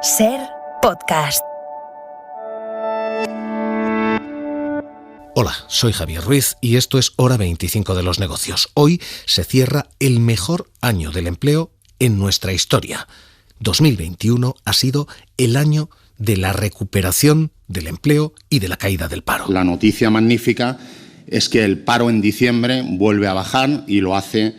SER Podcast. Hola, soy Javier Ruiz y esto es Hora 25 de los negocios. Hoy se cierra el mejor año del empleo en nuestra historia. 2021 ha sido el año de la recuperación del empleo y de la caída del paro. La noticia magnífica es que el paro en diciembre vuelve a bajar y lo hace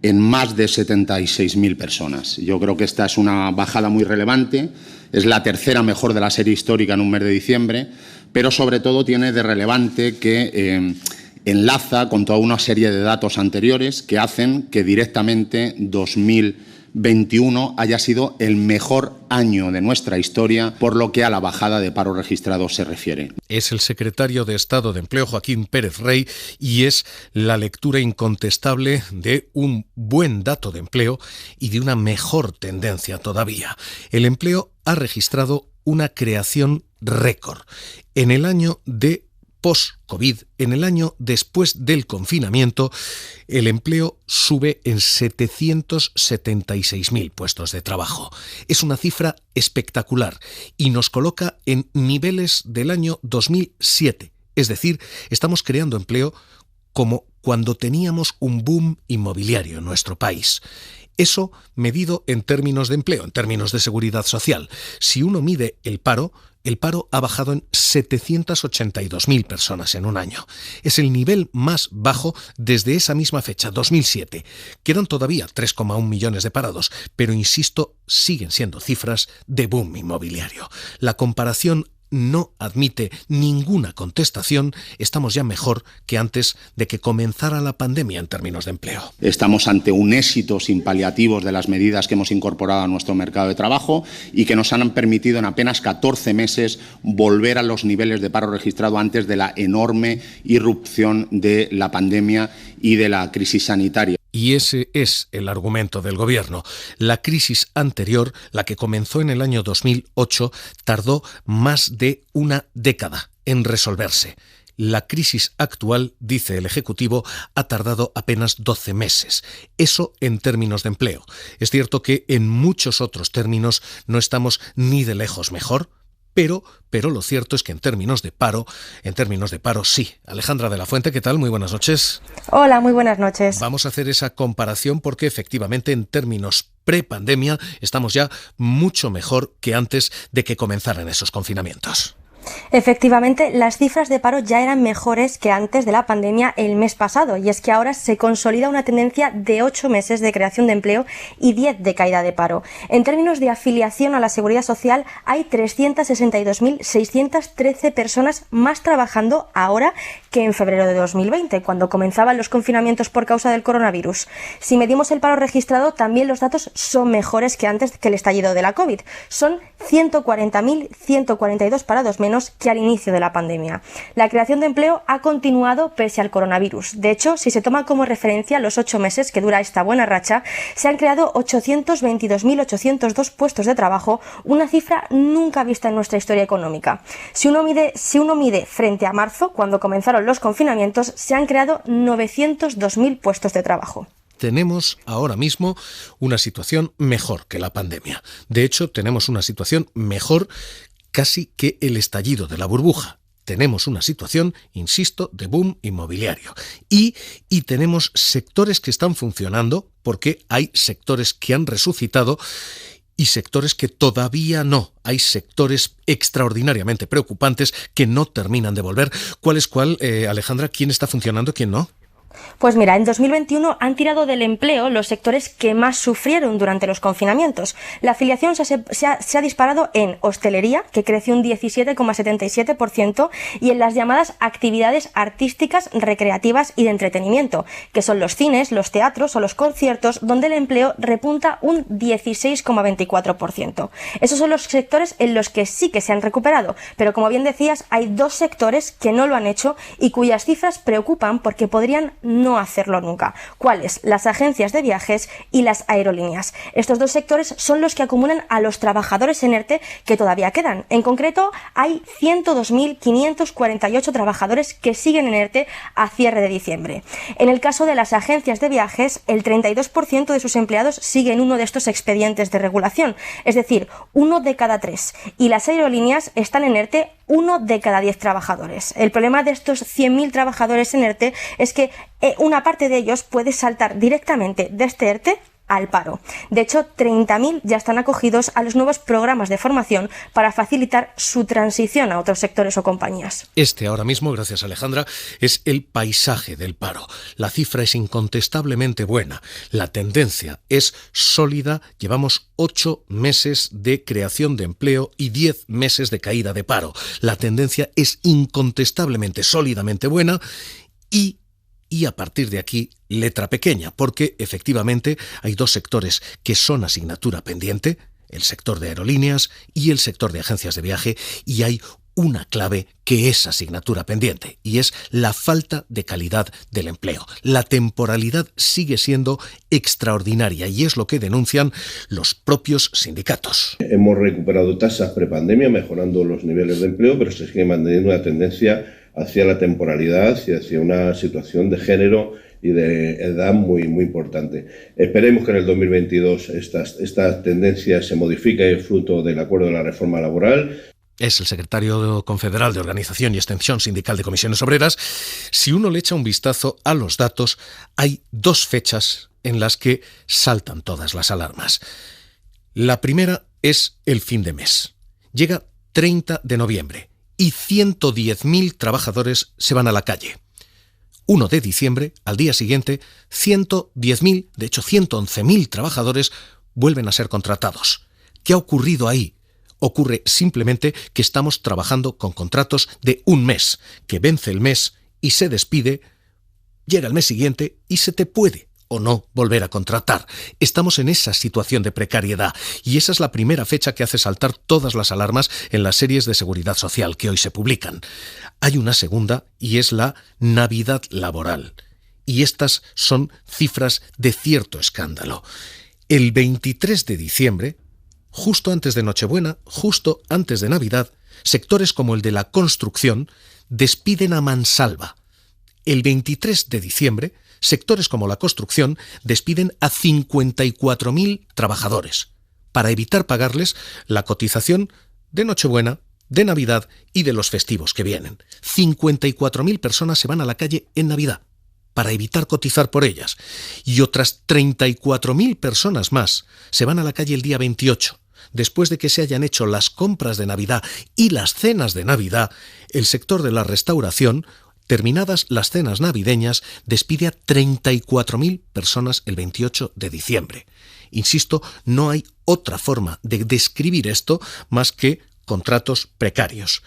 en más de 76.000 personas. Yo creo que esta es una bajada muy relevante, es la tercera mejor de la serie histórica en un mes de diciembre, pero sobre todo tiene de relevante que enlaza con toda una serie de datos anteriores que hacen que directamente 2021 haya sido el mejor año de nuestra historia por lo que a la bajada de paro registrado se refiere. Es el secretario de Estado de Empleo, Joaquín Pérez Rey, y es la lectura incontestable de un buen dato de empleo y de una mejor tendencia todavía. El empleo ha registrado una creación récord. En el año de post-COVID, en el año después del confinamiento, el empleo sube en 776.000 puestos de trabajo. Es una cifra espectacular y nos coloca en niveles del año 2007. Es decir, estamos creando empleo como cuando teníamos un boom inmobiliario en nuestro país. Eso medido en términos de empleo, en términos de seguridad social. Si uno mide el paro ha bajado en 782.000 personas en un año. Es el nivel más bajo desde esa misma fecha, 2007. Quedan todavía 3,1 millones de parados, pero insisto, siguen siendo cifras de boom inmobiliario. La comparación no admite ninguna contestación. Estamos ya mejor que antes de que comenzara la pandemia en términos de empleo. Estamos ante un éxito sin paliativos de las medidas que hemos incorporado a nuestro mercado de trabajo y que nos han permitido en apenas 14 meses volver a los niveles de paro registrado antes de la enorme irrupción de la pandemia y de la crisis sanitaria. Y ese es el argumento del gobierno. La crisis anterior, la que comenzó en el año 2008, tardó más de una década en resolverse. La crisis actual, dice el Ejecutivo, ha tardado apenas 12 meses. Eso en términos de empleo. Es cierto que en muchos otros términos no estamos ni de lejos mejor, pero lo cierto es que en términos de paro sí. Alejandra de la Fuente, ¿qué tal? Muy buenas noches. Hola, muy buenas noches. Vamos a hacer esa comparación porque efectivamente en términos prepandemia estamos ya mucho mejor que antes de que comenzaran esos confinamientos. Efectivamente, las cifras de paro ya eran mejores que antes de la pandemia el mes pasado, y es que ahora se consolida una tendencia de 8 meses de creación de empleo y 10 de caída de paro. En términos de afiliación a la Seguridad Social, hay 362.613 personas más trabajando ahora que en febrero de 2020, cuando comenzaban los confinamientos por causa del coronavirus. Si medimos el paro registrado, también los datos son mejores que antes que el estallido de la COVID. Son 140.142 parados menos que al inicio de la pandemia. La creación de empleo ha continuado pese al coronavirus. De hecho, si se toma como referencia los 8 meses que dura esta buena racha, se han creado 822.802 puestos de trabajo, una cifra nunca vista en nuestra historia económica. Si uno mide frente a marzo, cuando comenzaron los confinamientos, se han creado 902.000 puestos de trabajo. Tenemos ahora mismo una situación mejor que la pandemia. De hecho, tenemos una situación mejor casi que el estallido de la burbuja. Tenemos una situación, insisto, de boom inmobiliario. Y tenemos sectores que están funcionando porque hay sectores que han resucitado y sectores que todavía no. Hay sectores extraordinariamente preocupantes que no terminan de volver. ¿Cuál es cuál, Alejandra? ¿Quién está funcionando, quién no? Pues mira, en 2021 han tirado del empleo los sectores que más sufrieron durante los confinamientos. La afiliación se ha disparado en hostelería, que creció un 17,77%, y en las llamadas actividades artísticas, recreativas y de entretenimiento, que son los cines, los teatros o los conciertos, donde el empleo repunta un 16,24%. Esos son los sectores en los que sí que se han recuperado, pero como bien decías, hay 2 sectores que no lo han hecho y cuyas cifras preocupan porque podrían no hacerlo nunca. ¿Cuáles? Las agencias de viajes y las aerolíneas. Estos dos sectores son los que acumulan a los trabajadores en ERTE que todavía quedan. En concreto, hay 102.548 trabajadores que siguen en ERTE a cierre de diciembre. En el caso de las agencias de viajes, el 32% de sus empleados siguen uno de estos expedientes de regulación, es decir, 1 de cada 3. Y las aerolíneas están en ERTE 1 de cada 10 trabajadores. El problema de estos 100.000 trabajadores en ERTE es que una parte de ellos puede saltar directamente de este ERTE al paro. De hecho, 30.000 ya están acogidos a los nuevos programas de formación para facilitar su transición a otros sectores o compañías. Este ahora mismo, gracias Alejandra, es el paisaje del paro. La cifra es incontestablemente buena. La tendencia es sólida. Llevamos 8 meses de creación de empleo y 10 meses de caída de paro. La tendencia es incontestablemente, sólidamente buena y a partir de aquí, letra pequeña, porque efectivamente hay dos sectores que son asignatura pendiente, el sector de aerolíneas y el sector de agencias de viaje, y hay una clave que es asignatura pendiente, y es la falta de calidad del empleo. La temporalidad sigue siendo extraordinaria y es lo que denuncian los propios sindicatos. Hemos recuperado tasas prepandemia, mejorando los niveles de empleo, pero se sigue manteniendo una tendencia hacia la temporalidad y hacia una situación de género y de edad muy importante. Esperemos que en el 2022 esta tendencia se modifique fruto del acuerdo de la reforma laboral. Es el secretario confederal de Organización y Extensión Sindical de Comisiones Obreras. Si uno le echa un vistazo a los datos, hay dos fechas en las que saltan todas las alarmas. La primera es el fin de mes. Llega 30 de noviembre. Y 110.000 trabajadores se van a la calle. 1 de diciembre, al día siguiente, 110.000, de hecho 111.000 trabajadores vuelven a ser contratados. ¿Qué ha ocurrido ahí? Ocurre simplemente que estamos trabajando con contratos de un mes, que vence el mes y se despide, llega el mes siguiente y se te puede o no volver a contratar. Estamos en esa situación de precariedad y esa es la primera fecha que hace saltar todas las alarmas en las series de seguridad social que hoy se publican. Hay una segunda y es la Navidad laboral. Y estas son cifras de cierto escándalo. El 23 de diciembre, justo antes de Nochebuena, justo antes de Navidad, sectores como el de la construcción despiden a mansalva. El 23 de diciembre, sectores como la construcción despiden a 54.000 trabajadores para evitar pagarles la cotización de Nochebuena, de Navidad y de los festivos que vienen. 54.000 personas se van a la calle en Navidad para evitar cotizar por ellas y otras 34.000 personas más se van a la calle el día 28. Después de que se hayan hecho las compras de Navidad y las cenas de Navidad, el sector de la restauración, terminadas las cenas navideñas, despide a 34.000 personas el 28 de diciembre. Insisto, no hay otra forma de describir esto más que contratos precarios.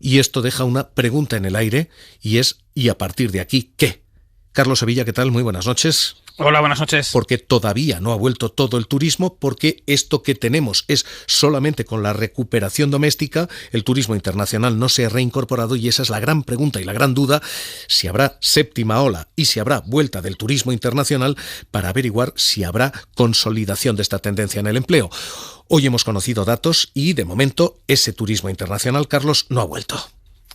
Y esto deja una pregunta en el aire y es, ¿y a partir de aquí qué? Carlos Sevilla, ¿qué tal? Muy buenas noches. Hola, buenas noches. Porque todavía no ha vuelto todo el turismo, porque esto que tenemos es solamente con la recuperación doméstica, el turismo internacional no se ha reincorporado y esa es la gran pregunta y la gran duda, si habrá séptima ola y si habrá vuelta del turismo internacional para averiguar si habrá consolidación de esta tendencia en el empleo. Hoy hemos conocido datos y de momento ese turismo internacional, Carlos, no ha vuelto.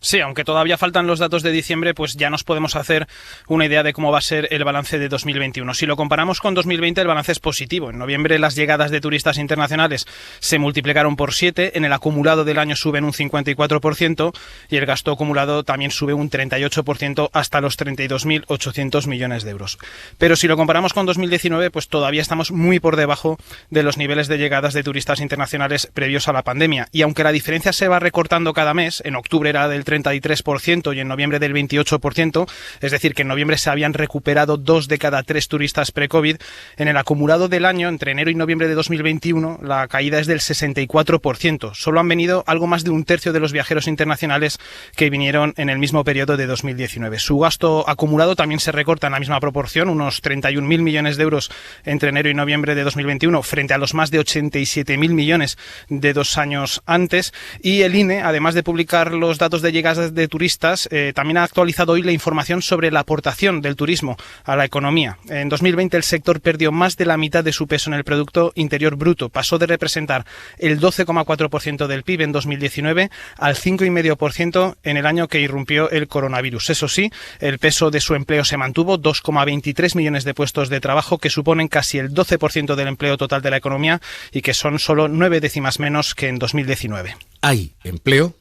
Sí, aunque todavía faltan los datos de diciembre, pues ya nos podemos hacer una idea de cómo va a ser el balance de 2021. Si lo comparamos con 2020, el balance es positivo. En noviembre las llegadas de turistas internacionales se multiplicaron por 7, en el acumulado del año suben un 54% y el gasto acumulado también sube un 38% hasta los 32.800 millones de euros. Pero si lo comparamos con 2019, pues todavía estamos muy por debajo de los niveles de llegadas de turistas internacionales previos a la pandemia. Y aunque la diferencia se va recortando cada mes, en octubre era del 33% y en noviembre del 28%, es decir, que en noviembre se habían recuperado 2 de cada 3 turistas pre-COVID. En el acumulado del año, entre enero y noviembre de 2021, la caída es del 64%. Solo han venido algo más de un tercio de los viajeros internacionales que vinieron en el mismo periodo de 2019. Su gasto acumulado también se recorta en la misma proporción, unos 31.000 millones de euros entre enero y noviembre de 2021, frente a los más de 87.000 millones de 2 años antes. Y el INE, además de publicar los datos de llegadas de turistas, también ha actualizado hoy la información sobre la aportación del turismo a la economía. En 2020 el sector perdió más de la mitad de su peso en el Producto Interior Bruto. Pasó de representar el 12,4% del PIB en 2019 al 5,5% en el año que irrumpió el coronavirus. Eso sí, el peso de su empleo se mantuvo, 2,23 millones de puestos de trabajo, que suponen casi el 12% del empleo total de la economía y que son solo 9 décimas menos que en 2019. Hay empleo,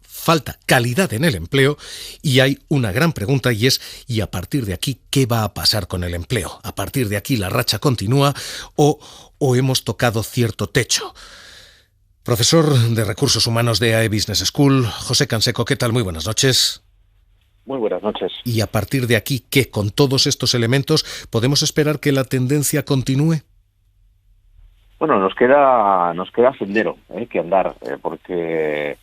falta calidad en el empleo y hay una gran pregunta y es, ¿y a partir de aquí qué va a pasar con el empleo? ¿A partir de aquí la racha continúa o hemos tocado cierto techo? Profesor de Recursos Humanos de AE Business School, José Canseco, ¿qué tal? Muy buenas noches. Muy buenas noches. ¿Y a partir de aquí qué? Con todos estos elementos, ¿podemos esperar que la tendencia continúe? Bueno, nos queda sendero que andar, porque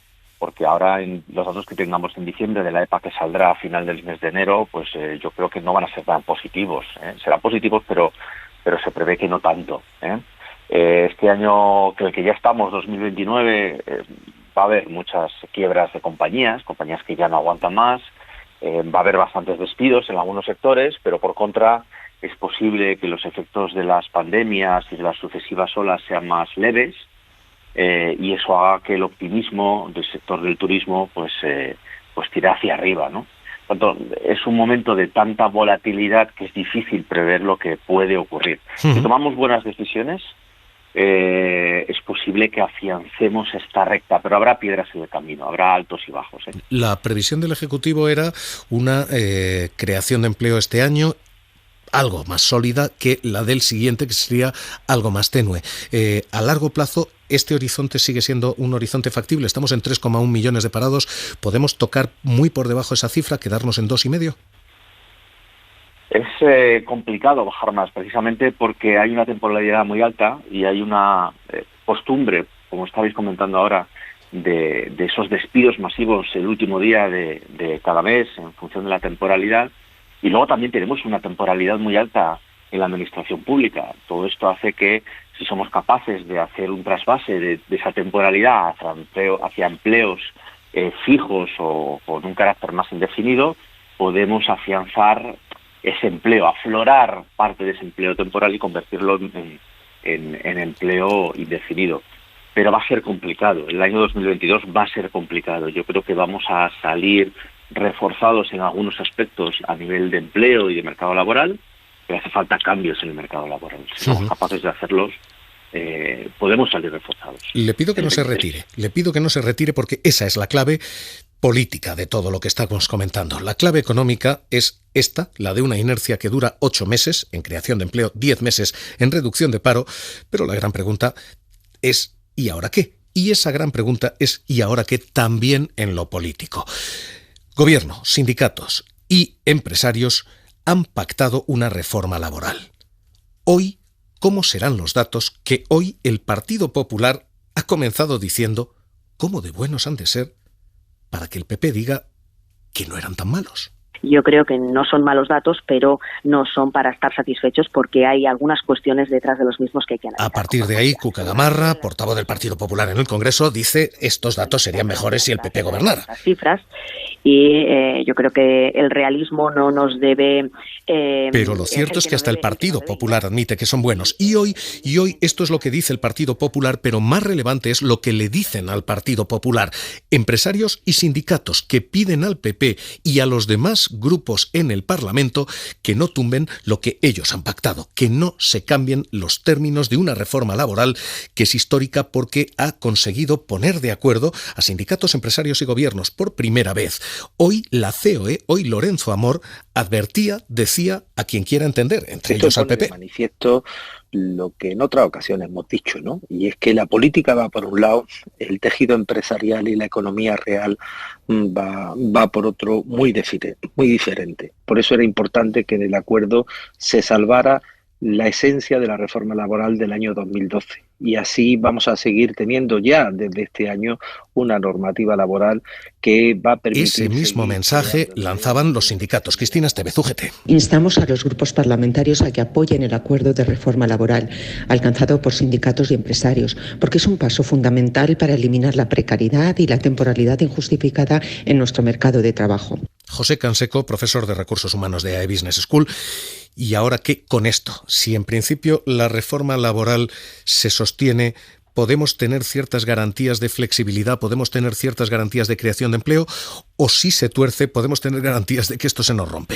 ahora en los datos que tengamos en diciembre de la EPA que saldrá a final del mes de enero, pues yo creo que no van a ser tan positivos. Serán positivos, pero se prevé que no tanto. Este año, que ya estamos, 2029, va a haber muchas quiebras de compañías que ya no aguantan más. Va a haber bastantes despidos en algunos sectores, pero por contra es posible que los efectos de las pandemias y de las sucesivas olas sean más leves, y eso haga que el optimismo del sector del turismo pues tire hacia arriba, ¿no? Por tanto, es un momento de tanta volatilidad que es difícil prever lo que puede ocurrir. Si tomamos buenas decisiones, es posible que afiancemos esta recta, pero habrá piedras en el camino, habrá altos y bajos. La previsión del Ejecutivo era una creación de empleo este año algo más sólida que la del siguiente, que sería algo más tenue. A largo plazo, ¿este horizonte sigue siendo un horizonte factible? Estamos en 3,1 millones de parados. ¿Podemos tocar muy por debajo esa cifra, quedarnos en 2,5? Es complicado bajar más, precisamente porque hay una temporalidad muy alta y hay una costumbre, como estabais comentando ahora, de esos despidos masivos el último día de cada mes en función de la temporalidad. Y luego también tenemos una temporalidad muy alta en la administración pública. Todo esto hace que, si somos capaces de hacer un trasvase de esa temporalidad hacia empleos fijos o con un carácter más indefinido, podemos afianzar ese empleo, aflorar parte de ese empleo temporal y convertirlo en empleo indefinido. Pero va a ser complicado. El año 2022 va a ser complicado. Yo creo que vamos a salir reforzados en algunos aspectos a nivel de empleo y de mercado laboral, pero hace falta cambios en el mercado laboral. Si somos capaces de hacerlos, podemos salir reforzados. Le pido que no se retire porque esa es la clave política de todo lo que estamos comentando. La clave económica es esta, la de una inercia que dura 8 meses en creación de empleo, 10 meses en reducción de paro, pero la gran pregunta es ¿y ahora qué? Y esa gran pregunta es ¿y ahora qué? También en lo político. Gobierno, sindicatos y empresarios han pactado una reforma laboral. Hoy, ¿cómo serán los datos que hoy el Partido Popular ha comenzado diciendo cómo de buenos han de ser para que el PP diga que no eran tan malos? Yo creo que no son malos datos, pero no son para estar satisfechos porque hay algunas cuestiones detrás de los mismos que hay que analizar. A partir de ahí, Cuca Gamarra, portavoz del Partido Popular en el Congreso, dice estos datos serían mejores si el PP gobernara. Las cifras, y yo creo que el realismo no nos debe... Pero lo cierto es que hasta el Partido Popular admite que son buenos. Y hoy esto es lo que dice el Partido Popular, pero más relevante es lo que le dicen al Partido Popular. Empresarios y sindicatos que piden al PP y a los demás grupos en el Parlamento que no tumben lo que ellos han pactado, que no se cambien los términos de una reforma laboral que es histórica porque ha conseguido poner de acuerdo a sindicatos, empresarios y gobiernos por primera vez. Hoy la COE, hoy Lorenzo Amor, decía a quien quiera entender, entre ellos al PP. De manifiesto lo que en otras ocasiones hemos dicho, ¿no? Y es que la política va por un lado, el tejido empresarial y la economía real va por otro muy diferente. Por eso era importante que del acuerdo se salvara la esencia de la reforma laboral del año 2012. Y así vamos a seguir teniendo ya desde este año una normativa laboral que va a permitir... Ese mismo mensaje lanzaban los sindicatos. Cristina Estevez, UGT. Instamos a los grupos parlamentarios a que apoyen el acuerdo de reforma laboral alcanzado por sindicatos y empresarios, porque es un paso fundamental para eliminar la precariedad y la temporalidad injustificada en nuestro mercado de trabajo. José Canseco, profesor de Recursos Humanos de AE Business School. ¿Y ahora qué con esto? Si en principio la reforma laboral se sostiene, ¿podemos tener ciertas garantías de flexibilidad, podemos tener ciertas garantías de creación de empleo? ¿O si se tuerce, podemos tener garantías de que esto se nos rompe?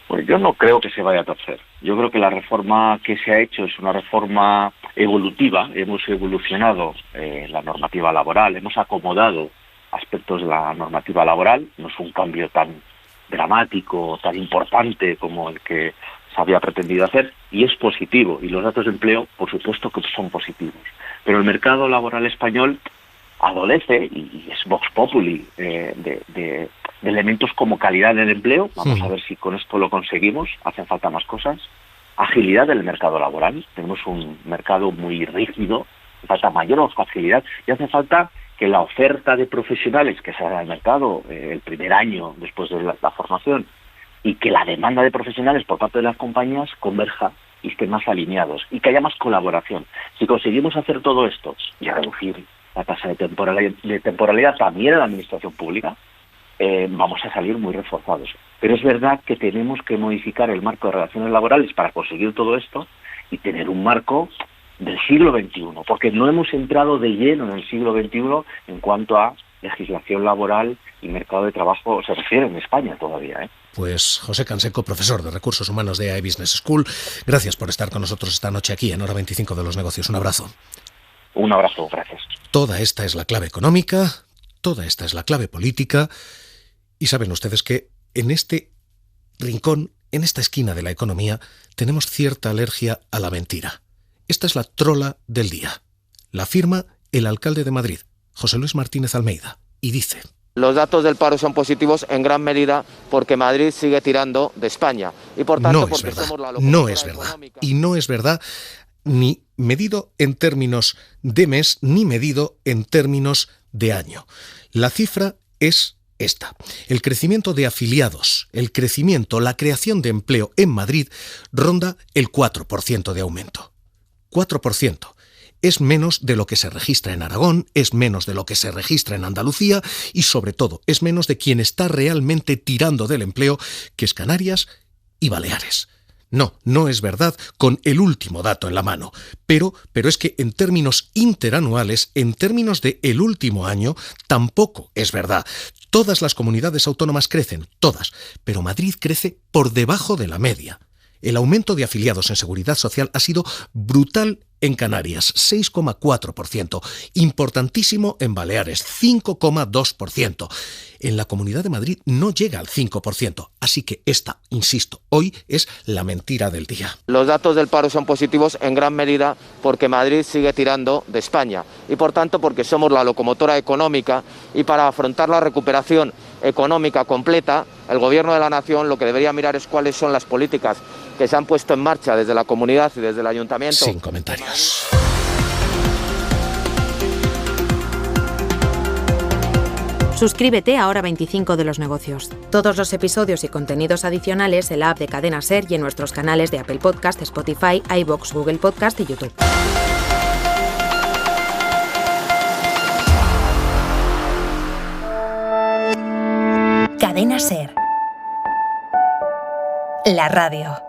Pues yo no creo que se vaya a torcer. Yo creo que la reforma que se ha hecho es una reforma evolutiva. Hemos evolucionado la normativa laboral, hemos acomodado aspectos de la normativa laboral. No es un cambio tan dramático, tan importante como el que se había pretendido hacer, y es positivo, y los datos de empleo, por supuesto que son positivos. Pero el mercado laboral español adolece, y es vox populi, de elementos como calidad del empleo. Vamos a ver si con esto lo conseguimos. Hacen falta más cosas. Agilidad del mercado laboral. Tenemos un mercado muy rígido, hace falta mayor facilidad, y hace falta que la oferta de profesionales que sale al mercado el primer año después de la formación, y que la demanda de profesionales por parte de las compañías converja y estén más alineados, y que haya más colaboración. Si conseguimos hacer todo esto y reducir la tasa de temporalidad también en la administración pública, vamos a salir muy reforzados. Pero es verdad que tenemos que modificar el marco de relaciones laborales para conseguir todo esto y tener un marco del siglo XXI, porque no hemos entrado de lleno en el siglo XXI en cuanto a legislación laboral y mercado de trabajo se refiere en España todavía. Pues José Canseco, profesor de Recursos Humanos de AE Business School, gracias por estar con nosotros esta noche aquí en Hora 25 de los Negocios. Un abrazo. Un abrazo, gracias. Toda esta es la clave económica, toda esta es la clave política, y saben ustedes que en este rincón, en esta esquina de la economía, tenemos cierta alergia a la mentira. Esta es la trola del día. La firma el alcalde de Madrid, José Luis Martínez Almeida, y dice: los datos del paro son positivos en gran medida porque Madrid sigue tirando de España. Y por tanto, no es verdad, no es verdad. Económica. Y no es verdad ni medido en términos de mes, ni medido en términos de año. La cifra es esta. El crecimiento de afiliados, la creación de empleo en Madrid ronda el 4% de aumento. 4%. Es menos de lo que se registra en Aragón, es menos de lo que se registra en Andalucía y, sobre todo, es menos de quien está realmente tirando del empleo, que es Canarias y Baleares. No es verdad con el último dato en la mano, pero es que en términos interanuales, en términos de el último año, tampoco es verdad. Todas las comunidades autónomas crecen, todas, pero Madrid crece por debajo de la media. El aumento de afiliados en Seguridad Social ha sido brutal en Canarias, 6,4%, importantísimo en Baleares, 5,2%. En la Comunidad de Madrid no llega al 5%, así que esta, insisto, hoy es la mentira del día. Los datos del paro son positivos en gran medida porque Madrid sigue tirando de España y por tanto porque somos la locomotora económica, y para afrontar la recuperación económica completa, el Gobierno de la Nación lo que debería mirar es cuáles son las políticas que se han puesto en marcha desde la comunidad y desde el ayuntamiento. Sin comentarios. Suscríbete a Hora 25 de los Negocios. Todos los episodios y contenidos adicionales en la app de Cadena SER y en nuestros canales de Apple Podcast, Spotify, iVoox, Google Podcast y YouTube. Cadena SER. La radio.